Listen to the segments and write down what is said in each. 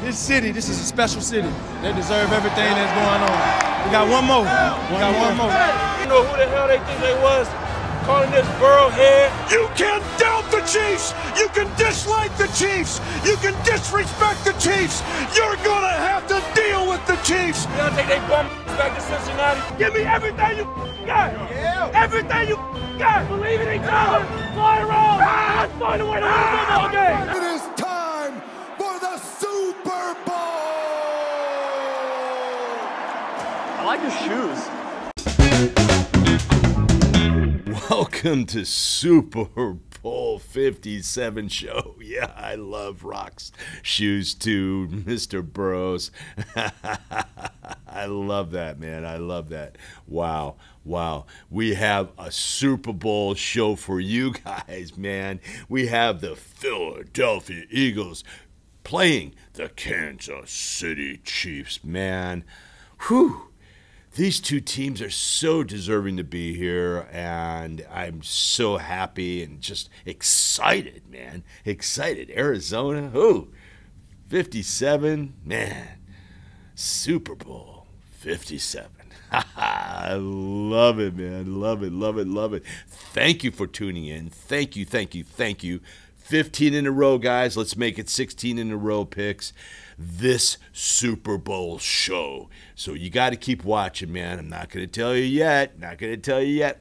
This city, this is a special city. They deserve everything that's going on. We got one more. We got one more. You know who the hell they think they was? Calling this borough head. You can doubt the Chiefs. You can dislike the Chiefs. You can disrespect the Chiefs. You're gonna have to deal with the Chiefs. You don't think they bum back to Cincinnati? Give me everything you got. Yeah. Everything you got. Believe in each other. Fly around. Let's find a way to win a football game. It is time for the Super Bowl. I like your shoes. Welcome to Super Bowl 57 show. Yeah, I love Rock's shoes too, Mr. Burrows. I love that, man. I love that. Wow. Wow. We have a Super Bowl show for you guys, man. We have the Philadelphia Eagles playing the Kansas City Chiefs, man. Whew. These two teams are so deserving to be here, and I'm so happy and just excited, man. Excited. Arizona, 57, man. Super Bowl 57. I love it, man. Love it, love it, love it. Thank you for tuning in. Thank you, thank you, thank you. 15 in a row, guys. Let's make it 16 in a row picks. This Super Bowl show. So you got to keep watching, man. I'm not going to tell you yet. Not going to tell you yet.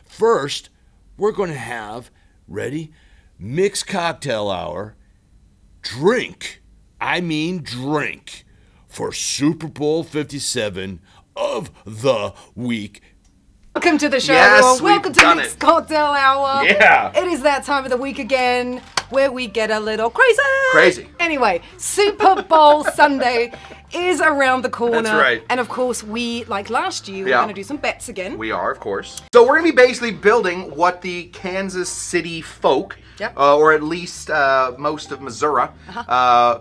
First, we're going to have, ready? Mixed cocktail hour. Drink. I mean drink. For Super Bowl 57 of the week. Welcome to the show, Yes, everyone. Welcome to Mixed Cocktail Hour. Yeah. It is that time of the week again where we get a little crazy. Crazy. Anyway, Super Bowl Sunday is around the corner. That's right. And of course, we, like last year, we're going to do some bets again. We are, of course. So we're going to be basically building what the Kansas City folk, or at least most of Missouri,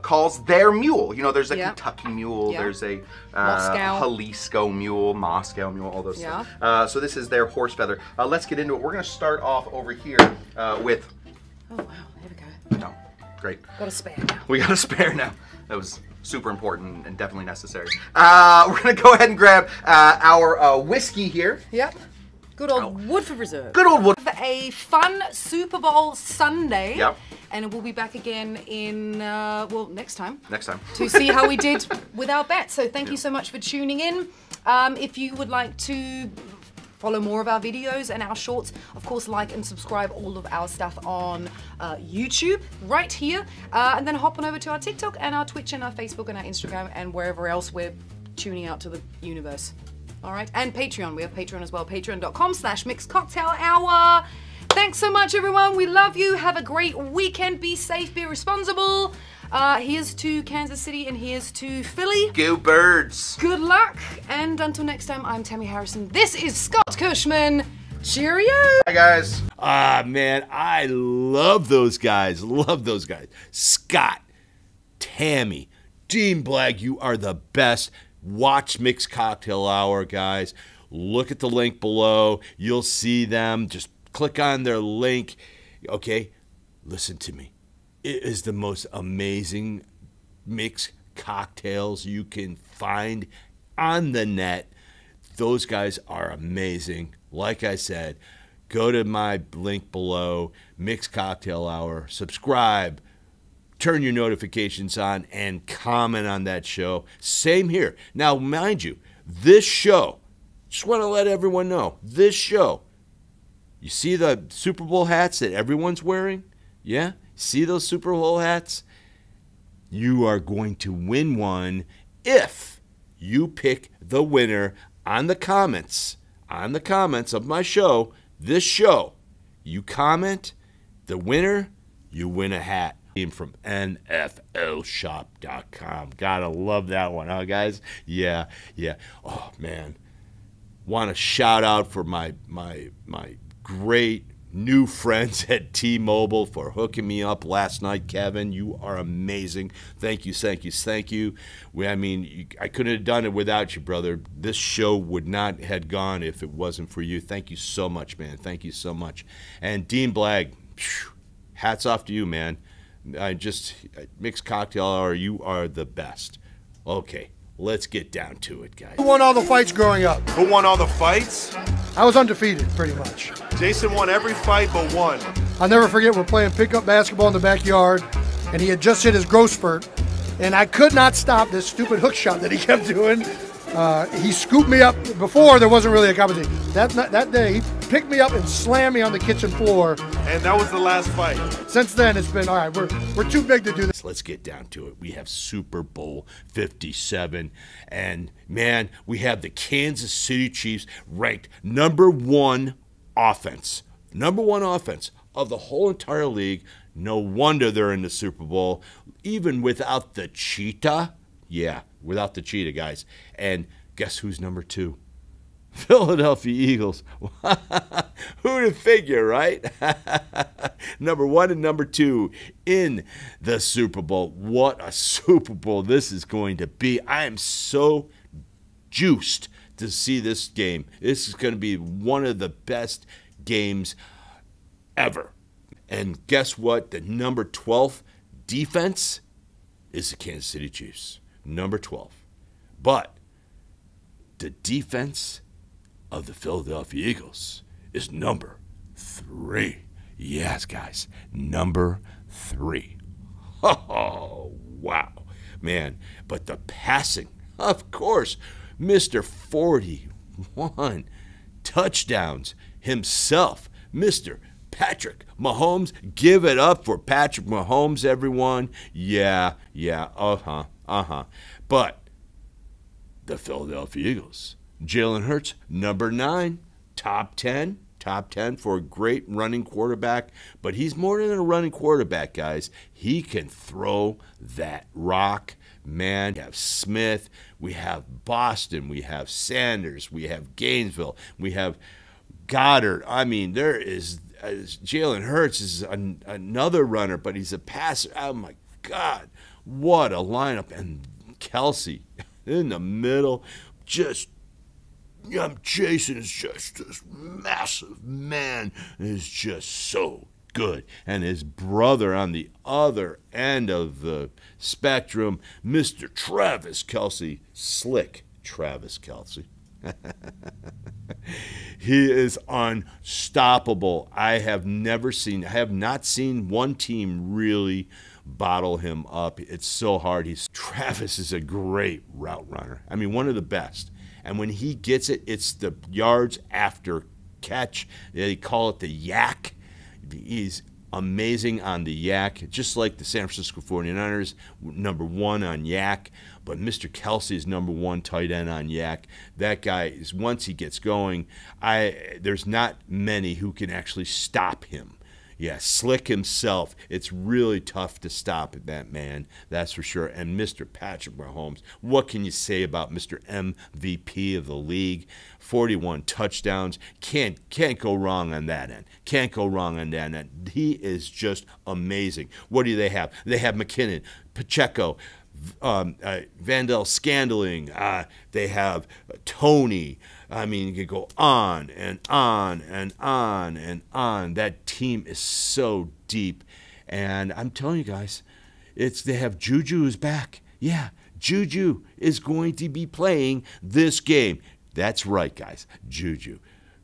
calls their mule. You know, there's a Kentucky mule, there's a Jalisco mule, Moscow mule, all those stuff. So this is their horse feather. Let's get into it. We're going to start off over here with... Oh, wow. There we go. No. Great. Got a spare now. We got a spare now. That was super important and definitely necessary. We're going to go ahead and grab our whiskey here. Yep. Good old Woodford Reserve. Good old Woodford. A fun Super Bowl Sunday. Yep. And we'll be back again in, well, next time. Next time. To see how we did with our bets. So thank you so much for tuning in. If you would like to follow more of our videos and our shorts, of course, like and subscribe all of our stuff on YouTube right here. And then hop on over to our TikTok and our Twitch and our Facebook and our Instagram and wherever else we're tuning out to the universe. All right, and Patreon. We have Patreon as well. Patreon.com/mixedcocktailhour. Thanks so much, everyone. We love you. Have a great weekend. Be safe. Be responsible. Here's to Kansas City and here's to Philly. Go Birds. Good luck. And until next time, I'm Tammy Harrison. This is Scott Kirschman. Cheerio. Hi, guys. Man, I love those guys. Love those guys. Scott, Tammy, Dean Blagg, you are the best. Watch Mixed Cocktail Hour, guys. Look at the link below. You'll see them. Just click on their link. Okay, listen to me. It is the most amazing mixed cocktails you can find on the net. Those guys are amazing. Like I said, go to my link below, Mixed Cocktail Hour. Subscribe. Turn your notifications on and comment on that show. Same here. Now, mind you, this show, just want to let everyone know, this show, you see the Super Bowl hats that everyone's wearing? Yeah? See those Super Bowl hats? You are going to win one if you pick the winner on the comments of my show, this show. You comment, the winner, you win a hat. From NFLshop.com. Gotta love that one, huh, guys? Yeah. Oh, man. Want to shout out for my great new friends at T-Mobile for hooking me up last night. Kevin, you are amazing. Thank you. I mean, I couldn't have done it without you, brother. This show would not have gone if it wasn't for you. Thank you so much, man. Thank you so much. And Dean Blagg, hats off to you, man. Mixed Cocktail Hour, you are the best. Okay, let's get down to it, guys. Who won all the fights growing up? Who won all the fights? I was undefeated, pretty much. Jason won every fight but one. I'll never forget, we're playing pickup basketball in the backyard, and he had just hit his growth spurt, and I could not stop this stupid hook shot that he kept doing. He scooped me up. Before, there wasn't really a competition. That day, he picked me up and slammed me on the kitchen floor. And that was the last fight. Since then, it's been, all right, we're too big to do this. Let's get down to it. We have Super Bowl 57, and, man, we have the Kansas City Chiefs ranked #1 offense. #1 offense of the whole entire league. No wonder they're in the Super Bowl, even without the cheetah. Yeah, without the cheetah, guys. And guess who's #2? Philadelphia Eagles. Who'd have figured, right? #1 and #2 in the Super Bowl. What a Super Bowl this is going to be. I am so juiced to see this game. This is going to be one of the best games ever. And guess what? The #12 defense is the Kansas City Chiefs. #12. But the defense of the Philadelphia Eagles is #3. Yes, guys, #3. Oh, wow. Man, but the passing, of course, Mr. 41 touchdowns himself, Mr. Patrick Mahomes. Give it up for Patrick Mahomes, everyone. Yeah, But the Philadelphia Eagles, Jalen Hurts, #9, top 10 for a great running quarterback. But he's more than a running quarterback, guys. He can throw that rock. Man, we have Smith, we have Boston, we have Sanders, we have Gainesville, we have Goddard. I mean, there is Jalen Hurts is another runner, but he's a passer. Oh, my God. What a lineup. And Kelsey in the middle. Jason is just this massive man. Is just so good. And his brother on the other end of the spectrum, Mr. Travis Kelce. Slick Travis Kelce. He is unstoppable. I have not seen one team really bottle him up. It's so hard. Travis is a great route runner. I mean, one of the best. And when he gets it, it's the yards after catch. They call it the yak. He's amazing on the yak, just like the San Francisco 49ers, #1 on yak. But Mr. Kelce is #1 tight end on yak. That guy is, once he gets going, there's not many who can actually stop him. Yeah, Slick himself. It's really tough to stop that man, that's for sure. And Mr. Patrick Mahomes, what can you say about Mr. MVP of the league? 41 touchdowns. Can't go wrong on that end. Can't go wrong on that end. He is just amazing. What do they have? They have McKinnon, Pacheco, Vandell Scandling. They have Tony. I mean, you could go on and on and on and on. That team is so deep. And I'm telling you guys, they have Juju is back. Yeah, Juju is going to be playing this game. That's right, guys. Juju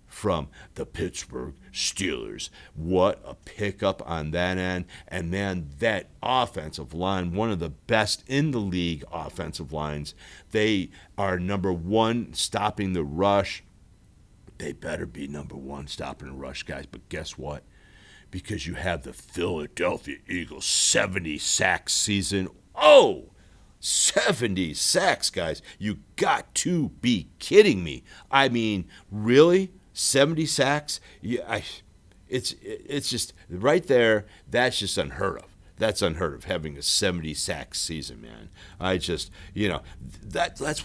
from the Pittsburgh Steelers. What a pickup on that end. And, man, that offensive line, one of the best in the league offensive lines. They are #1 stopping the rush. They better be #1 stopping the rush, guys. But guess what? Because you have the Philadelphia Eagles 70 sack season. Oh! 70 sacks, guys. You got to be kidding me. I mean, really? 70 sacks? Yeah, it's just right there. That's just unheard of. That's unheard of, having a 70 sack season, man. That's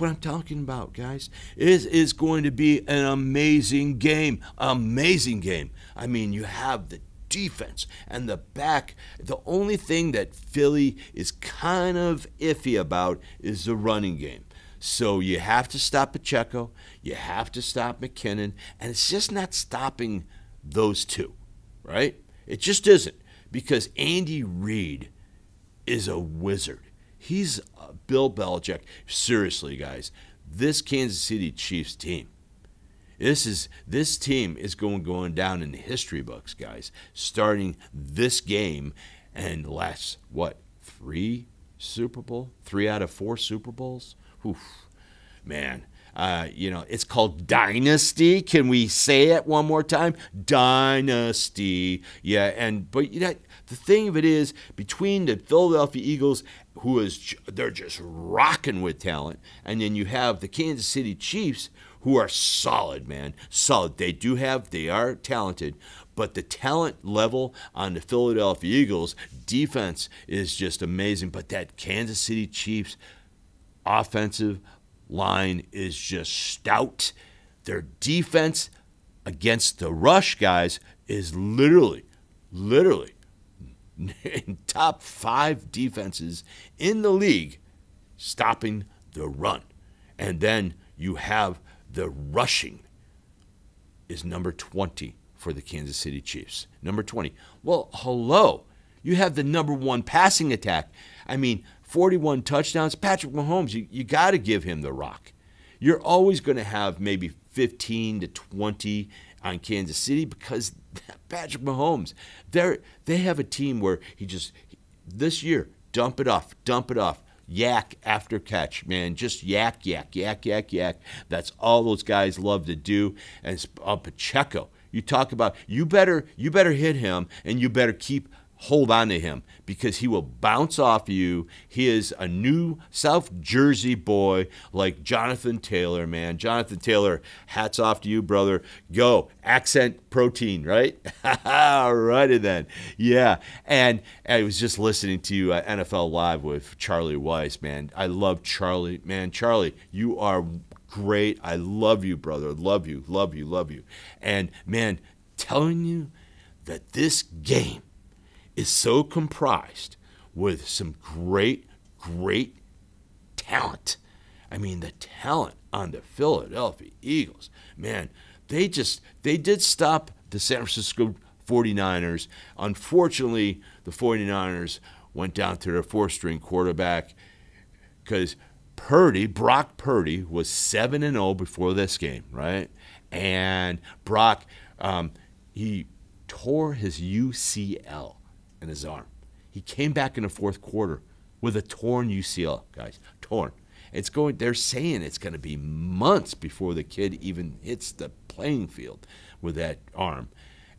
what I'm talking about, guys. It is going to be an amazing game. Amazing game. I mean, you have the defense and the back. The only thing that Philly is kind of iffy about is the running game. So you have to stop Pacheco, you have to stop McKinnon, and it's just not stopping those two, right? It just isn't, because Andy Reid is a wizard. He's Bill Belichick. Seriously, guys, this Kansas City Chiefs team, this team is going down in the history books, guys. Starting this game and last, what, 3 out of 4 Super Bowls? Oof, man. It's called Dynasty. Can we say it one more time? Dynasty. Yeah, but the thing of it is, between the Philadelphia Eagles, they're just rocking with talent, and then you have the Kansas City Chiefs, who are solid, man. Solid. They are talented, but the talent level on the Philadelphia Eagles defense is just amazing. But that Kansas City Chiefs offensive line is just stout. Their defense against the rush, guys, is literally in top 5 defenses in the league stopping the run. And then you have the rushing is number 20 for the Kansas City Chiefs. Number 20. Well, hello. You have the number 1 passing attack. I mean, 41 touchdowns. Patrick Mahomes, you got to give him the rock. You're always going to have maybe 15 to 20 on Kansas City because Patrick Mahomes, they have a team where this year, dump it off. Yak after catch, man. Just yak. That's all those guys love to do. And Pacheco, you talk about, you better hit him, and you better hold on to him because he will bounce off you. He is a new South Jersey boy like Jonathan Taylor, man. Jonathan Taylor, hats off to you, brother. Go. Accent protein, right? All righty then. Yeah. And I was just listening to NFL Live with Charlie Weiss, man. I love Charlie. Man, Charlie, you are great. I love you, brother. Love you. And, man, telling you that this game is so comprised with some great talent. I mean, the talent on the Philadelphia Eagles, man, they did stop the San Francisco 49ers. Unfortunately, the 49ers went down to their 4th-string quarterback because Brock Purdy was 7-0 before this game, right? And Brock, he tore his UCL in his arm. He came back in the 4th quarter with a torn UCL, guys. Torn. They're saying it's going to be months before the kid even hits the playing field with that arm.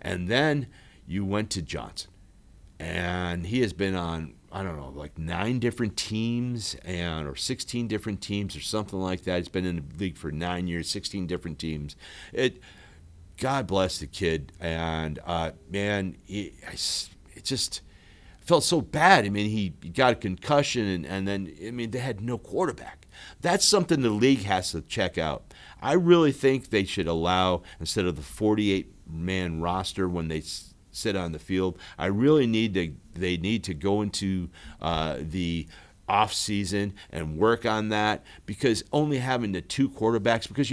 And then you went to Johnson. And he has been on, I don't know, like 9 different teams or 16 different teams or something like that. He's been in the league for 9 years, 16 different teams. God bless the kid. And, man, it just felt so bad. I mean, he got a concussion, and then, I mean, they had no quarterback. That's something the league has to check out. I really think they should allow, instead of the 48-man roster when they sit on the field, they need to go into the off season and work on that, because only having the 2 quarterbacks, because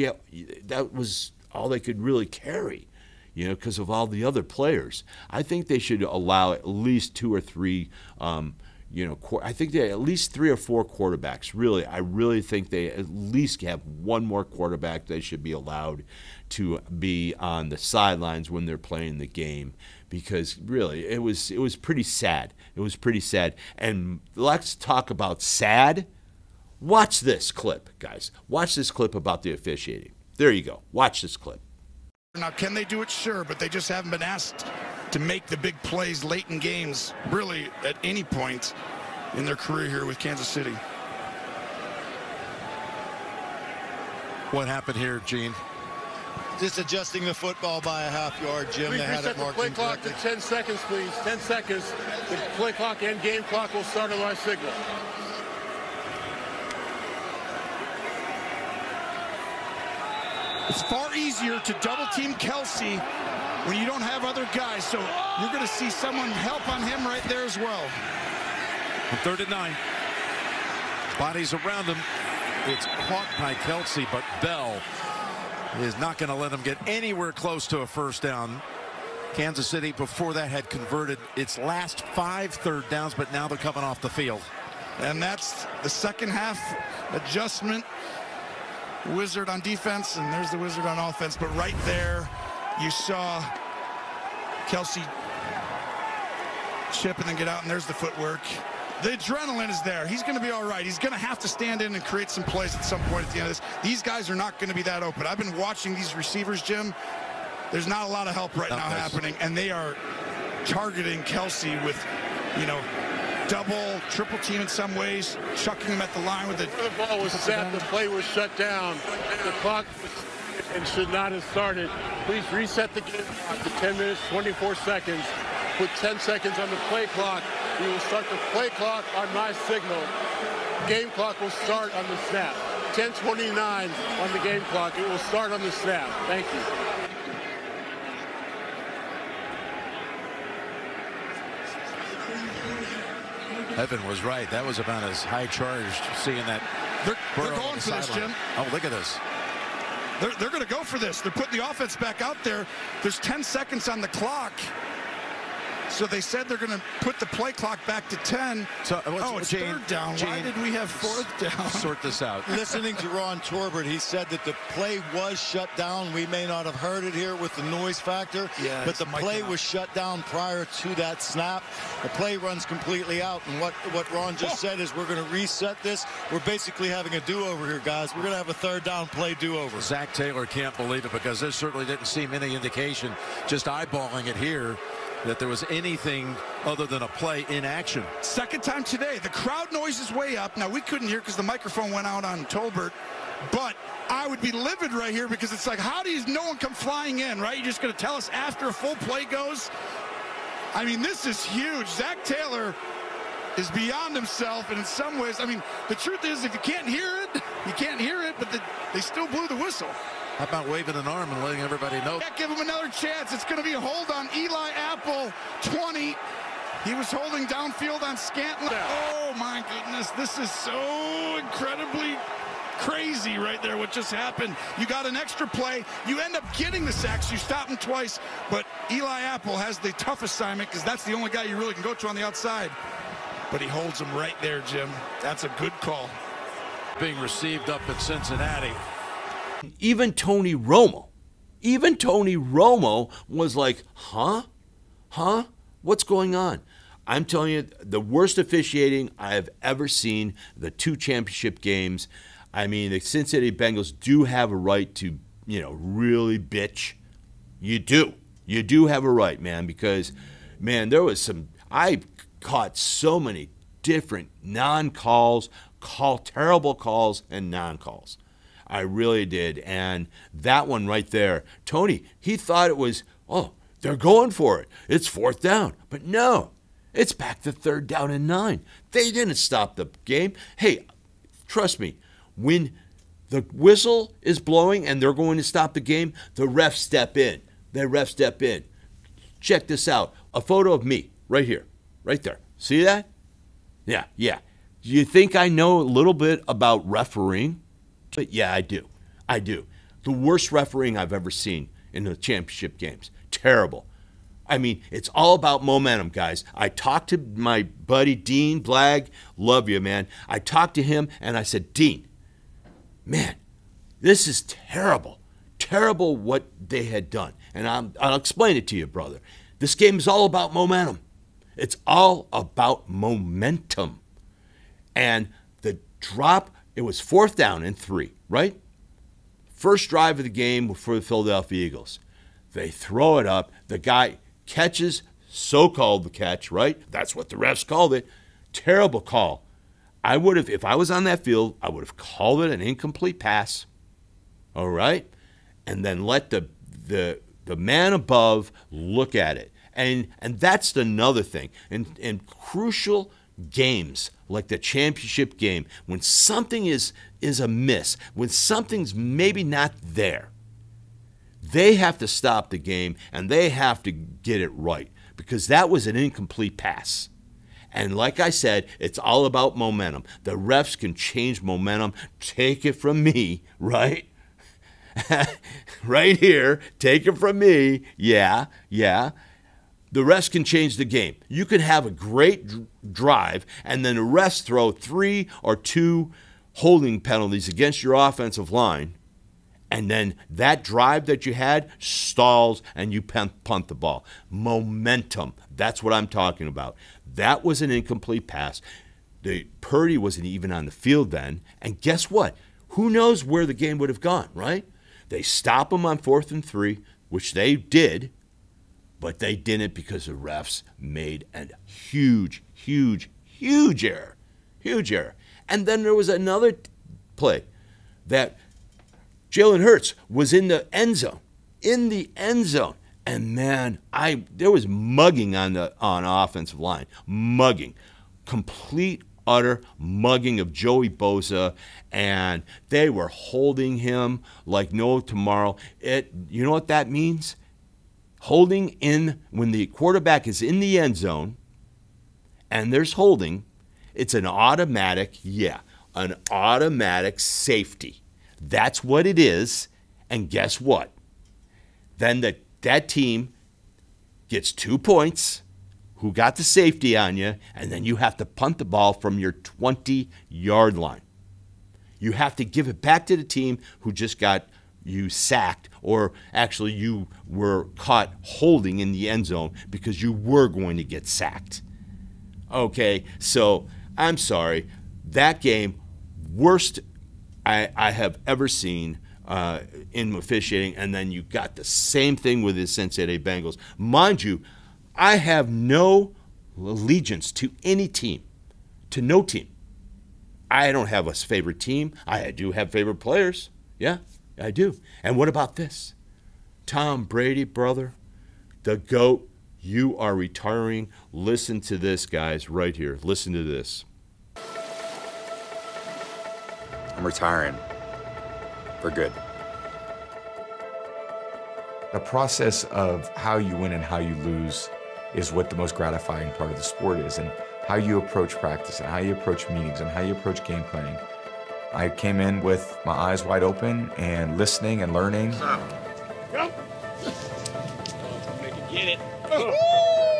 that was all they could really carry, because of all the other players. I think they should allow at least 2 or 3, I think they at least 3 or 4 quarterbacks. Really, I really think they at least have 1 more quarterback. They should be allowed to be on the sidelines when they're playing the game, because really, it was pretty sad. It was pretty sad. And let's talk about sad. Watch this clip, guys. Watch this clip about the officiating. There you go. Watch this clip. Now, can they do it? Sure, but they just haven't been asked to make the big plays late in games, really, at any point in their career here with Kansas City. What happened here, Gene? Just adjusting the football by a half yard, Jim. Please they had reset it marked the play clock to incorrectly. 10 seconds, please. 10 seconds. The play clock and game clock will start on my signal. It's far easier to double team Kelsey when you don't have other guys, so you're going to see someone help on him right there as well. On 3rd and 9. Bodies around him. It's caught by Kelsey, but Bell is not going to let him get anywhere close to a first down. Kansas City before that had converted its last 5 third downs, but now they're coming off the field. And that's the second half adjustment. Wizard on defense, and there's the Wizard on offense. But right there, you saw Kelsey chip and then get out, and there's the footwork. The adrenaline is there. He's going to be all right. He's going to have to stand in and create some plays at some point at the end of this. These guys are not going to be that open. I've been watching these receivers, Jim. There's not a lot of help right now happening, and they are targeting Kelsey with, you know, double, triple team in some ways, chucking him at the line with it. The ball was set, the play was shut down. The clock and should not have started. Please reset the game to 10 minutes, 24 seconds. Put 10 seconds on the play clock. We will start the play clock on my signal. Game clock will start on the snap. 10:29 on the game clock. It will start on the snap. Thank you. Evan was right. That was about as high charged seeing that. They're going for this, Jim. Oh, look at this. They're going to go for this. They're putting the offense back out there. There's 10 seconds on the clock. So they said they're going to put the play clock back to 10. So, it's third down. Why did we have fourth down? Sort this out. Listening to Ron Torbert, he said that the play was shut down. We may not have heard it here with the noise factor, but the play was shut down prior to that snap. The play runs completely out, and what Ron just said is we're going to reset this. We're basically having a do-over here, guys. We're going to have a third down play do-over. Zach Taylor can't believe it because there certainly didn't seem any indication, just eyeballing it here, that there was anything other than a play in action. Second time today. The crowd noise is way up. Now, we couldn't hear because the microphone went out on Tolbert, but I would be livid right here because it's like, how does no one come flying in, right? You're just going to tell us after a full play goes? I mean, this is huge. Zach Taylor is beyond himself, and in some ways, I mean, the truth is, if you can't hear it, you can't hear it, but they still blew the whistle. How about waving an arm and letting everybody know? Yeah, give him another chance. It's going to be a hold on Eli Apple, 20. He was holding downfield on Scantling. Oh, my goodness. This is so incredibly crazy right there what just happened. You got an extra play. You end up getting the sacks. You stop him twice. But Eli Apple has the tough assignment because that's the only guy you really can go to on the outside. But he holds him right there, Jim. That's a good call. Being received up in Cincinnati. Even Tony Romo was like, huh? What's going on? I'm telling you, the worst officiating I have ever seen, the 2 championship games. I mean, the Cincinnati Bengals do have a right to, really bitch. You do. You do have a right, man, because, man, I caught so many different non-calls, terrible calls, and non-calls. I really did. And that one right there, Tony, he thought it was, they're going for it. It's fourth down. But no, it's back to third down and 9. They didn't stop the game. Hey, trust me, when the whistle is blowing and they're going to stop the game, the refs step in. Check this out. A photo of me right here, right there. See that? Yeah. You think I know a little bit about refereeing? But yeah, I do. The worst refereeing I've ever seen in the championship games. Terrible. I mean, it's all about momentum, guys. I talked to my buddy Dean Blagg. Love you, man. I talked to him and I said, Dean, man, this is terrible. Terrible what they had done. And I'll explain it to you, brother. This game is all about momentum. It's all about momentum. And the drop, it was fourth down and 3, right? First drive of the game for the Philadelphia Eagles. They throw it up. The guy catches, so-called the catch, right? That's what the refs called it. Terrible call. I would have, if I was on that field, I would have called it an incomplete pass. All right? And then let the man above look at it. And that's another thing. In crucial games like the championship game, when something is amiss, when something's maybe not there, they have to stop the game and they have to get it right because that was an incomplete pass. And like I said, it's all about momentum. The refs can change momentum. Take it from me, right? right here, take it from me, yeah, the refs can change the game. You can have a great drive, and then the refs throw 3 or 2 holding penalties against your offensive line, and then that drive that you had stalls and you punt the ball. Momentum, that's what I'm talking about. That was an incomplete pass. Purdy wasn't even on the field then, and guess what? Who knows where the game would have gone, right? They stop him on 4th and 3, which they did, but they didn't because the refs made a huge error. Huge error. And then there was another play that Jalen Hurts was in the end zone. And man, there was mugging on the offensive line. Mugging. Complete, utter mugging of Joey Bosa, and they were holding him like no tomorrow. You know what that means? Holding in when the quarterback is in the end zone and there's holding, it's an automatic safety. That's what it is. And guess what? Then that team gets 2 points, who got the safety on you, and then you have to punt the ball from your 20-yard line. You have to give it back to the team who just got you sacked, or actually you were caught holding in the end zone because you were going to get sacked. Okay, so I'm sorry. That game, worst I have ever seen in officiating, and then you got the same thing with the Cincinnati Bengals. Mind you, I have no allegiance to any team, to no team. I don't have a favorite team. I do have favorite players. Yeah, I do. And what about this? Tom Brady, brother, the GOAT, you are retiring. Listen to this, guys, right here. Listen to this. I'm retiring for good. The process of how you win and how you lose is what the most gratifying part of the sport is, and how you approach practice and how you approach meetings and how you approach game planning. I came in with my eyes wide open and listening and learning.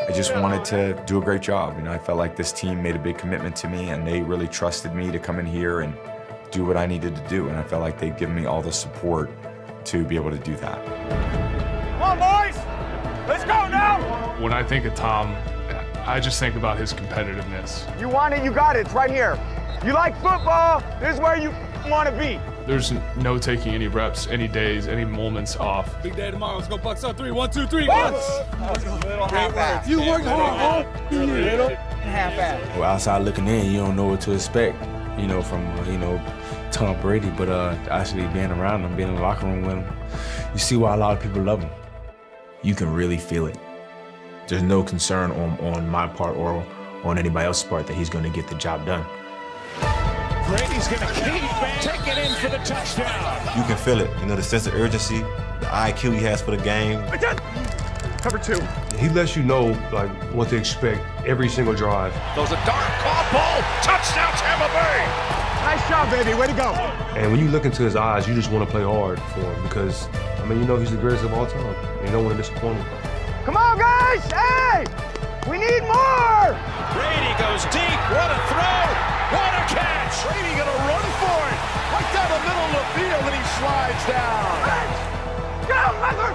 I just wanted to do a great job. I felt like this team made a big commitment to me, and they really trusted me to come in here and do what I needed to do, and I felt like they'd given me all the support to be able to do that. Come on, boys! Let's go now! When I think of Tom, I just think about his competitiveness. You want it, you got it. It's right here. You like football, this is where you want to be. There's no taking any reps, any days, any moments off. Big day tomorrow. Let's go Bucks on 3. 1, 2, 3. Little half-ass. You worked hard all little half-ass. Well, outside looking in, you don't know what to expect, from, Tom Brady, but actually being around him, being in the locker room with him, you see why a lot of people love him. You can really feel it. There's no concern on my part or on anybody else's part that he's going to get the job done. Brady's going to take it in for the touchdown. You can feel it, the sense of urgency, the IQ he has for the game. Cover 2. He lets you know what to expect every single drive. Throws a dart, caught ball, touchdown Tampa Bay. Nice job, baby, way to go. And when you look into his eyes, you just want to play hard for him because, he's the greatest of all time. You don't want to disappoint him. Come on, guys, hey! We need more! Brady goes deep, what a throw, what a catch! Brady gonna run for it, right down the middle of the field, and he slides down. Go, Leonard!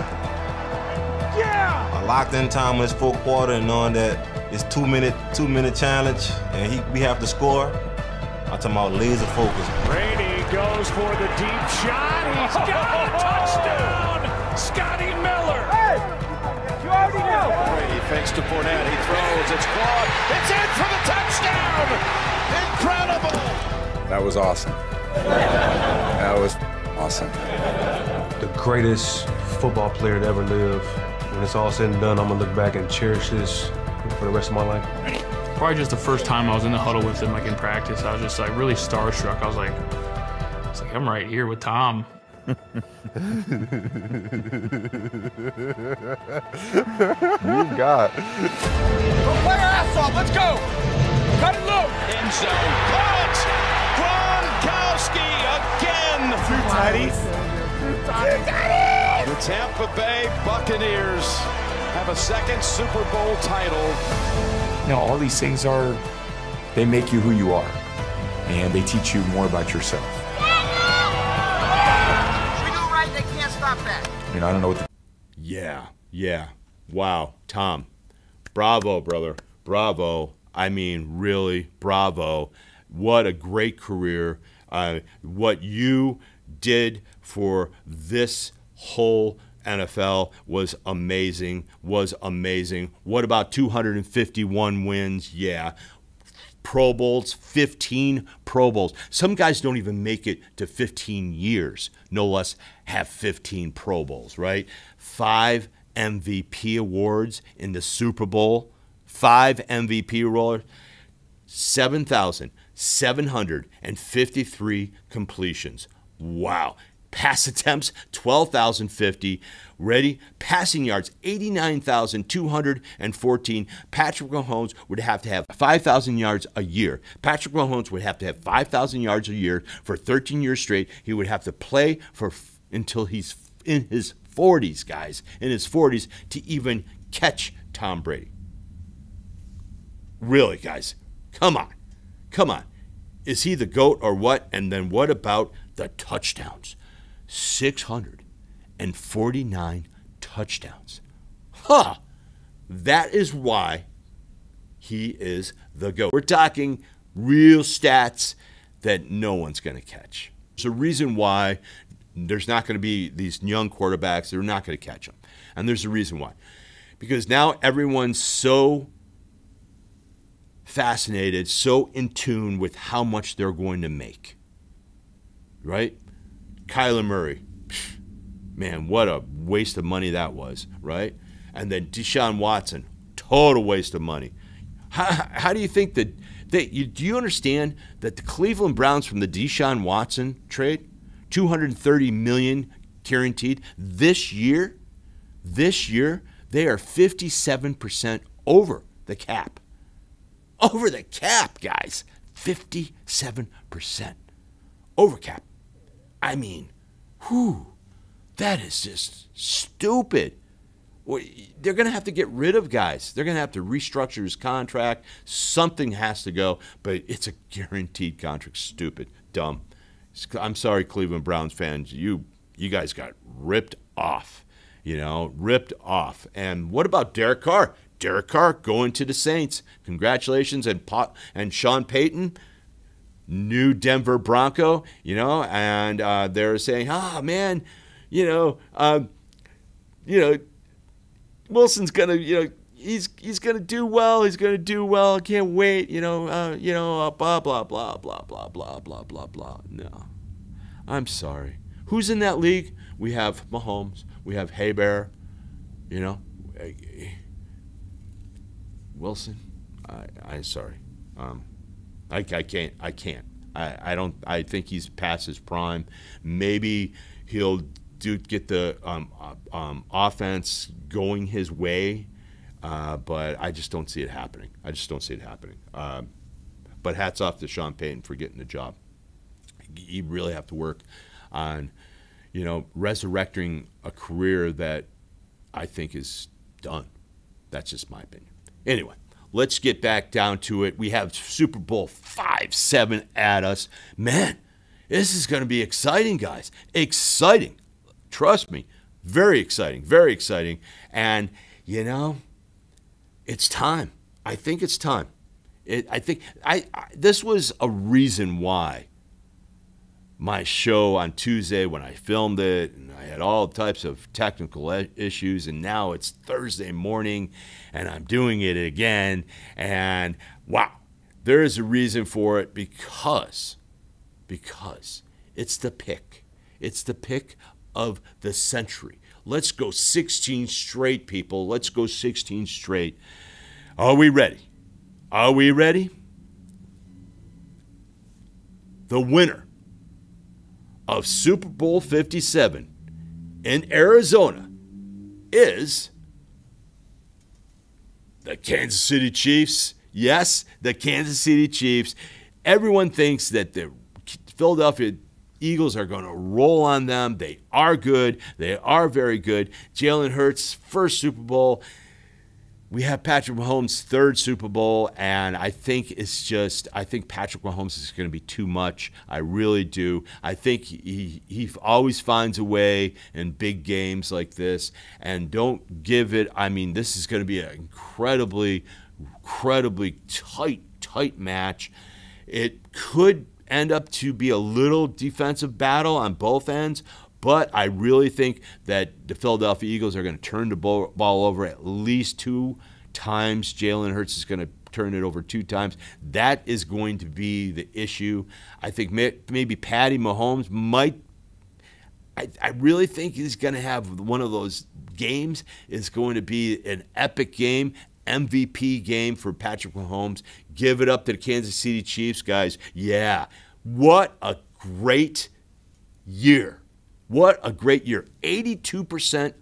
Yeah! I locked in time in this fourth quarter and knowing that it's 2 minute challenge and we have to score. I'm talking about laser focus. Brady goes for the deep shot. He's got a touchdown! Scotty Miller! Hey! You already know! Brady fakes to Fournette. He throws. It's caught. It's in for the touchdown! Incredible! That was awesome. That was awesome. The greatest football player to ever live. When it's all said and done, I'm going to look back and cherish this for the rest of my life. Probably just the first time I was in the huddle with him, in practice, I was just really starstruck. I was like, I'm right here with Tom. You got. Go play our ass off. Let's go. Cut it low. End zone. Caught. Gronkowski again. Two tighties. Tampa Bay Buccaneers have a second Super Bowl title. You know, all these things they make you who you are, and they teach you more about yourself. We go right, they can't stop that. You know, I don't know what the... Yeah. Wow, Tom. Bravo, brother. Bravo. I mean, really, bravo. What a great career. What you did for this whole NFL was amazing. What about 251 wins? Yeah. Pro Bowls, 15 Pro Bowls. Some guys don't even make it to 15 years, no less have 15 Pro Bowls, right? 5 MVP awards in the Super Bowl. 5 MVP awards. 7,753 completions. Wow. Pass attempts, 12,050. Ready? Passing yards, 89,214. Patrick Mahomes would have to have 5,000 yards a year. Patrick Mahomes would have to have 5,000 yards a year for 13 years straight. He would have to play until he's in his 40s, guys, in his 40s, to even catch Tom Brady. Really, guys, come on. Is he the GOAT or what? And then what about the touchdowns? 649 touchdowns. That is why he is the GOAT. We're talking real stats that no one's going to catch. There's a reason why there's not going to be these young quarterbacks. They're not going to catch them. And there's a reason why. Because now everyone's so fascinated, so in tune with how much they're going to make. Right? Kyler Murray. Man, what a waste of money that was, right? And then Deshaun Watson. Total waste of money. How do you think that do you understand that the Cleveland Browns from the Deshaun Watson trade, $230 million guaranteed this year, they are 57% over the cap. Over the cap, guys. 57% over cap. I mean, that is just stupid. They're going to have to get rid of guys. They're going to have to restructure his contract. Something has to go, but it's a guaranteed contract. Stupid. Dumb. I'm sorry, Cleveland Browns fans. You guys got ripped off. Ripped off. And what about Derek Carr? Derek Carr going to the Saints. Congratulations. And Sean Payton, new Denver Bronco, and they're saying, man, Wilson's gonna, he's gonna do well. He's gonna do well. I can't wait. Blah blah blah blah blah blah blah blah blah. No, I'm sorry. Who's in that league? We have Mahomes. We have Haybear. Wilson. I'm sorry. I can't. I don't. I think he's past his prime. Maybe he'll get the offense going his way, but I just don't see it happening. But hats off to Sean Payton for getting the job. You really have to work on, resurrecting a career that I think is done. That's just my opinion. Anyway, let's get back down to it. We have Super Bowl 57 at us. Man, this is going to be exciting, guys. Exciting. Trust me. Very exciting. Very exciting. And, it's time. I think it's time. This was a reason why my show on Tuesday, when I filmed it, and I had all types of technical issues, and now it's Thursday morning, and I'm doing it again, and wow, there is a reason for it because it's the pick. It's the pick of the century. Let's go 16 straight, people. Let's go 16 straight. Are we ready? Are we ready? The winner of Super Bowl 57 in Arizona is the Kansas City Chiefs. Yes, the Kansas City Chiefs. Everyone thinks that the Philadelphia Eagles are going to roll on them. They are good. They are very good. Jalen Hurts, first Super Bowl. We have Patrick Mahomes' third Super Bowl, and I think Patrick Mahomes is going to be too much. I really do. I think he always finds a way in big games like this, and don't give it. I mean, this is going to be an incredibly tight match. It could end up to be a little defensive battle on both ends, but I really think that the Philadelphia Eagles are going to turn the ball over at least 2 times. Jalen Hurts is going to turn it over 2 times. That is going to be the issue. I think maybe Patty Mahomes might. I really think he's going to have one of those games. It's going to be an epic game. MVP game for Patrick Mahomes. Give it up to the Kansas City Chiefs, guys. Yeah, what a great year. What a great year. 82%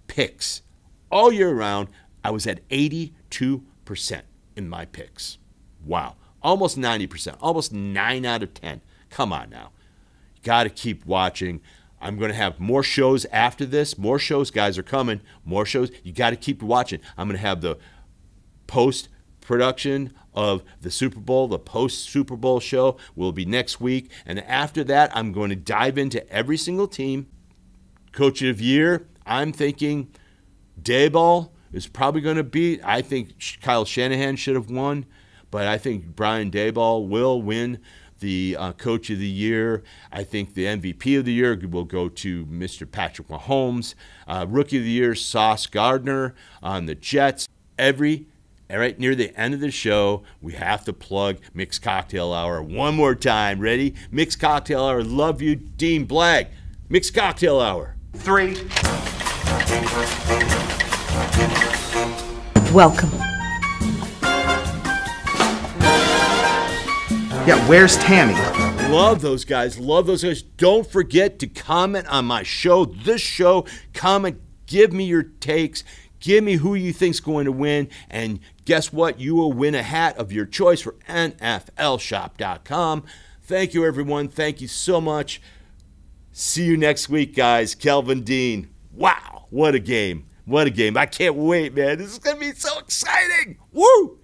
picks all year round. I was at 82% in my picks. Wow. Almost 90%. Almost 9 out of 10. Come on now. Got to keep watching. I'm going to have more shows after this. More shows, guys, are coming. More shows. You got to keep watching. I'm going to have the post-production of the Super Bowl. The post-Super Bowl show will be next week. And after that, I'm going to dive into every single team. Coach of the Year, I'm thinking Daboll is probably going to beat. I think Kyle Shanahan should have won, but I think Brian Daboll will win the Coach of the Year. I think the MVP of the year will go to Mr. Patrick Mahomes. Rookie of the Year, Sauce Gardner on the Jets. Right near the end of the show, we have to plug Mixed Cocktail Hour one more time. Ready? Mixed Cocktail Hour. Love you, Dean Blagg. Mixed Cocktail Hour. 3. Welcome. Yeah, where's Tammy? Love those guys. Love those guys. Don't forget to comment on my show, this show. Comment. Give me your takes. Give me who you think's going to win. And guess what? You will win a hat of your choice for NFLshop.com. Thank you, everyone. Thank you so much. See you next week, guys. Kelvin Dean. Wow. What a game. What a game. I can't wait, man. This is going to be so exciting. Woo!